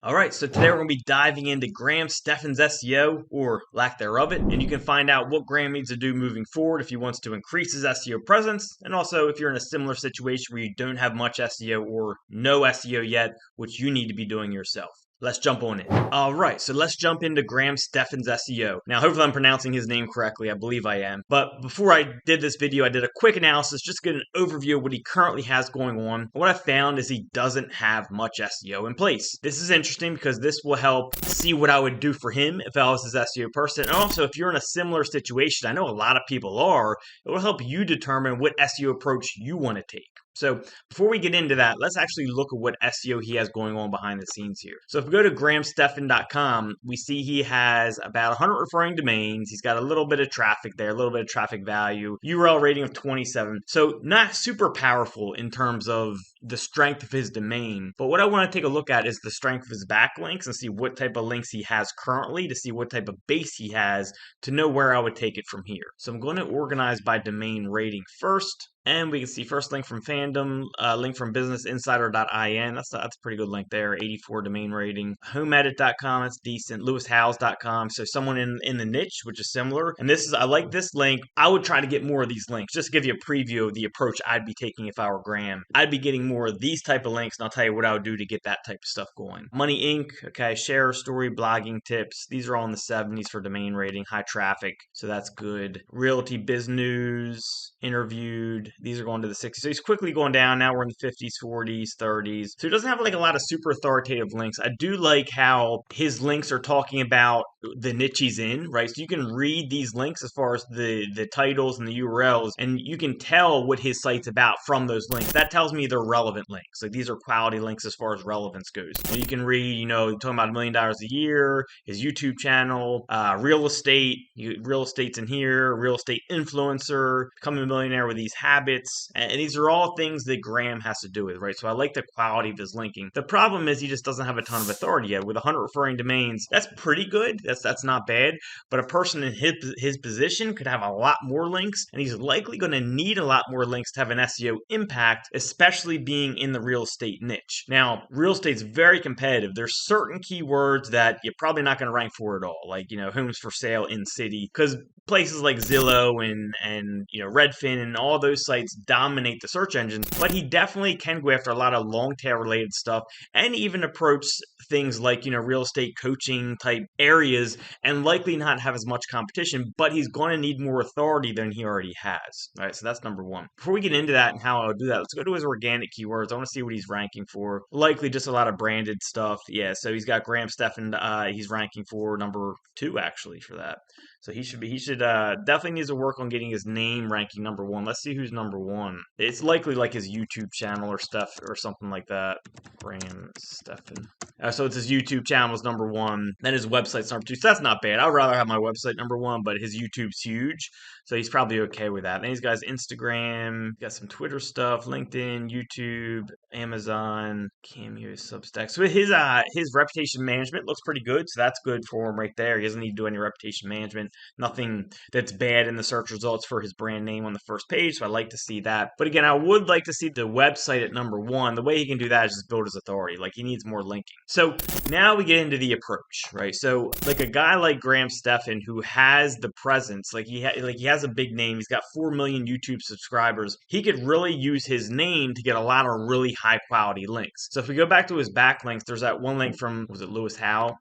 All right, so today we're going to be diving into Graham Stephan's SEO, or lack thereof it, and you can find out what Graham needs to do moving forward if he wants to increase his SEO presence, and also if you're in a similar situation where you don't have much SEO or no SEO yet, which you need to be doing yourself. Let's jump on in. All right, so let's jump into Graham Stephan's SEO. Now, hopefully I'm pronouncing his name correctly. I believe I am. But before I did this video, I did a quick analysis just to get an overview of what he currently has going on. And what I found is he doesn't have much SEO in place. This is interesting because this will help see what I would do for him if I was his SEO person. And also, if you're in a similar situation, I know a lot of people are, it will help you determine what SEO approach you want to take. So before we get into that, let's actually look at what SEO he has going on behind the scenes here. So if we go to grahamstephan.com, we see he has about 100 referring domains. He's got a little bit of traffic there, a little bit of traffic value, URL rating of 27. So not super powerful in terms of the strength of his domain. But what I want to take a look at is the strength of his backlinks and see what type of links he has currently to see what type of base he has to know where I would take it from here. So I'm going to organize by domain rating first. And we can see first link from fandom, link from businessinsider.in. That's a pretty good link there. 84 domain rating. Homeedit.com, that's decent. LewisHowes.com. So someone in the niche, which is similar. And this is, I like this link. I would try to get more of these links. Just to give you a preview of the approach I'd be taking if I were Graham. I'd be getting more of these type of links, and I'll tell you what I would do to get that type of stuff going. Money Inc. Okay, share story, blogging tips. These are all in the 70s for domain rating, high traffic. So that's good. Realty Biz News, interviewed. These are going to the 60s. So he's quickly going down. Now we're in the 50s, 40s, 30s. So he doesn't have like a lot of super authoritative links. I do like how his links are talking about the niche he's in, right? So you can read these links as far as the titles and the URLs, and you can tell what his site's about from those links. That tells me they're relevant links. Like these are quality links as far as relevance goes. And you can read, talking about $1 million a year, his YouTube channel, real estate. Real estate's in here, real estate influencer, becoming a millionaire with these habits. And these are all things that Graham has to do with, right? So I like the quality of his linking. The problem is he just doesn't have a ton of authority yet. With 100 referring domains, that's pretty good. That's not bad. But a person in his position could have a lot more links, and he's likely going to need a lot more links to have an SEO impact, especially being in the real estate niche. Now, real estate's very competitive. There's certain keywords that you're probably not going to rank for at all, like homes for sale in city, because places like Zillow and Redfin and all those sites dominate the search engines. But he definitely can go after a lot of long tail related stuff and even approach things like real estate coaching type areas and likely not have as much competition, but he's going to need more authority than he already has. All right, so that's number one. Before we get into that and how I would do that, let's go to his organic keywords. I want to see what he's ranking for. Likely just a lot of branded stuff. Yeah, so he's got Graham Stephan. He's ranking for number 2 actually for that. So he should definitely needs to work on getting his name ranking number 1. Let's see who's number 1. It's likely like his YouTube channel or stuff or something like that. Graham Stephan. So it's his YouTube channel is number 1. Then his website's number 2. So that's not bad. I'd rather have my website number 1, but his YouTube's huge. So he's probably okay with that. Then he's got his Instagram, got some Twitter stuff, LinkedIn, YouTube, Amazon, Cameo, Substack. So his reputation management looks pretty good. So that's good for him right there. He doesn't need to do any reputation management. Nothing that's bad in the search results for his brand name on the first page. So I like to see that. But again, I would like to see the website at number 1. The way he can do that is just build his authority. Like he needs more linking. So now we get into the approach, right? So like a guy like Graham Stephan who has the presence, like he has a big name. He's got 4 million YouTube subscribers. He could really use his name to get a lot of really high quality links. So if we go back to his backlinks, there's that one link from, was it Lewis Howe,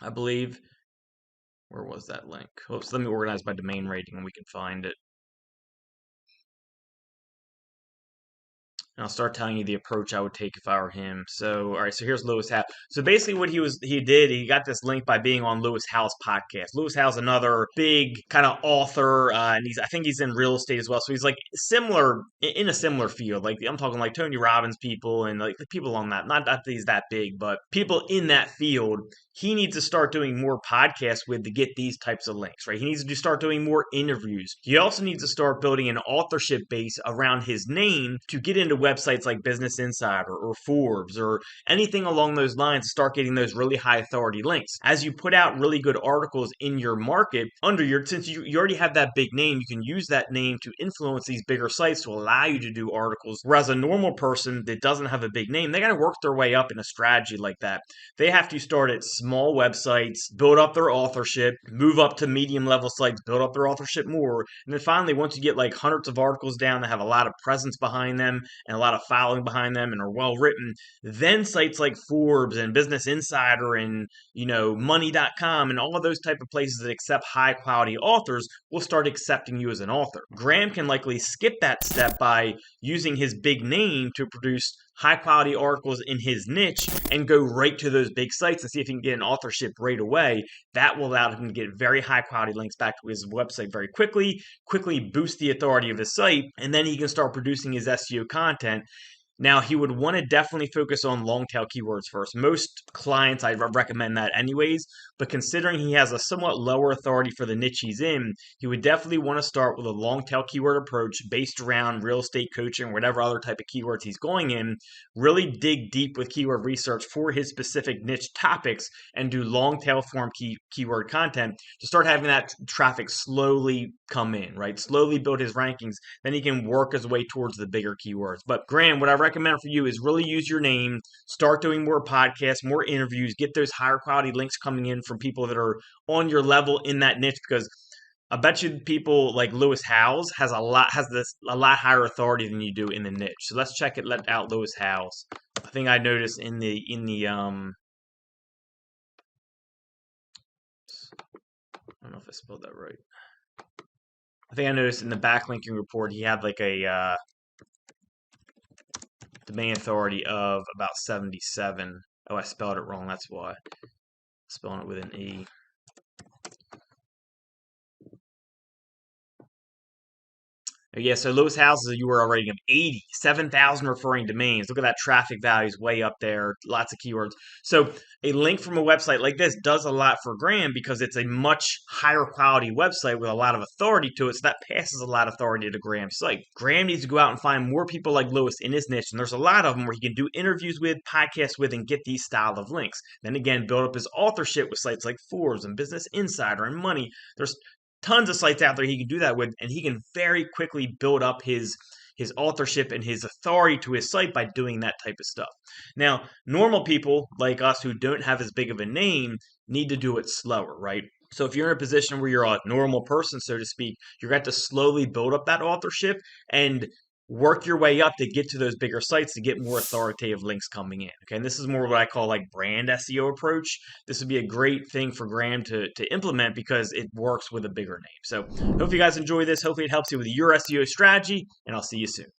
I believe? Where was that link? Oops, let me organize by domain rating and we can find it. And I'll start telling you the approach I would take if I were him. So, all right, so here's Lewis Howe. So basically what he got this link by being on Lewis Howe's podcast. Lewis Howe's another big kind of author, and I think he's in real estate as well. So he's like in a similar field. Like I'm talking like Tony Robbins people and like the people on that. Not that he's that big, but people in that field. He needs to start doing more podcasts with to get these types of links, right? He needs to start doing more interviews. He also needs to start building an authorship base around his name to get into websites like Business Insider or Forbes or anything along those lines to start getting those really high authority links. As you put out really good articles in your market under your, since you already have that big name, you can use that name to influence these bigger sites to allow you to do articles. Whereas a normal person that doesn't have a big name, they got to work their way up in a strategy like that. They have to start at small websites, build up their authorship, move up to medium level sites, build up their authorship more. And then finally, once you get like hundreds of articles down that have a lot of presence behind them and a lot of following behind them and are well written, then sites like Forbes and Business Insider and money.com and all of those type of places that accept high quality authors will start accepting you as an author. Graham can likely skip that step by using his big name to produce high quality articles in his niche and go right to those big sites and see if he can get an authorship right away. That will allow him to get very high quality links back to his website very quickly boost the authority of his site, and then he can start producing his SEO content. Now, he would want to definitely focus on long tail keywords first. Most clients, I recommend that anyways, but considering he has a somewhat lower authority for the niche he's in, he would definitely want to start with a long tail keyword approach based around real estate coaching, whatever other type of keywords he's going in. Really dig deep with keyword research for his specific niche topics and do long tail form keyword content to start having that traffic slowly come in, right? Slowly build his rankings. Then he can work his way towards the bigger keywords. But Graham, what I recommend for you is really use your name, start doing more podcasts, more interviews, get those higher quality links coming in from people that are on your level in that niche, because I bet you people like Lewis Howes has a lot higher authority than you do in the niche. So let's check it. Let out Lewis Howes. I think I noticed in the I don't know if I spelled that right. I think I noticed in the backlinking report he had like a domain authority of about 77. Oh, I spelled it wrong. That's why. Spelling it with an E. Yeah, so Lewis Howes is a URL rating of 80, 7,000 referring domains. Look at that traffic value is way up there, lots of keywords. So a link from a website like this does a lot for Graham because it's a much higher quality website with a lot of authority to it, so that passes a lot of authority to Graham's site. Graham needs to go out and find more people like Lewis in his niche, and there's a lot of them where he can do interviews with, podcasts with, and get these style of links. Then again, build up his authorship with sites like Forbes and Business Insider and Money. There's tons of sites out there he can do that with, and he can very quickly build up his authorship and his authority to his site by doing that type of stuff. Now, normal people like us who don't have as big of a name need to do it slower, right? So if you're in a position where you're a normal person, so to speak, you're going to have to slowly build up that authorship and work your way up to get to those bigger sites to get more authoritative links coming in. Okay, and this is more what I call like brand SEO approach. This would be a great thing for Graham to implement because it works with a bigger name. So hope you guys enjoy this. Hopefully it helps you with your SEO strategy, and I'll see you soon.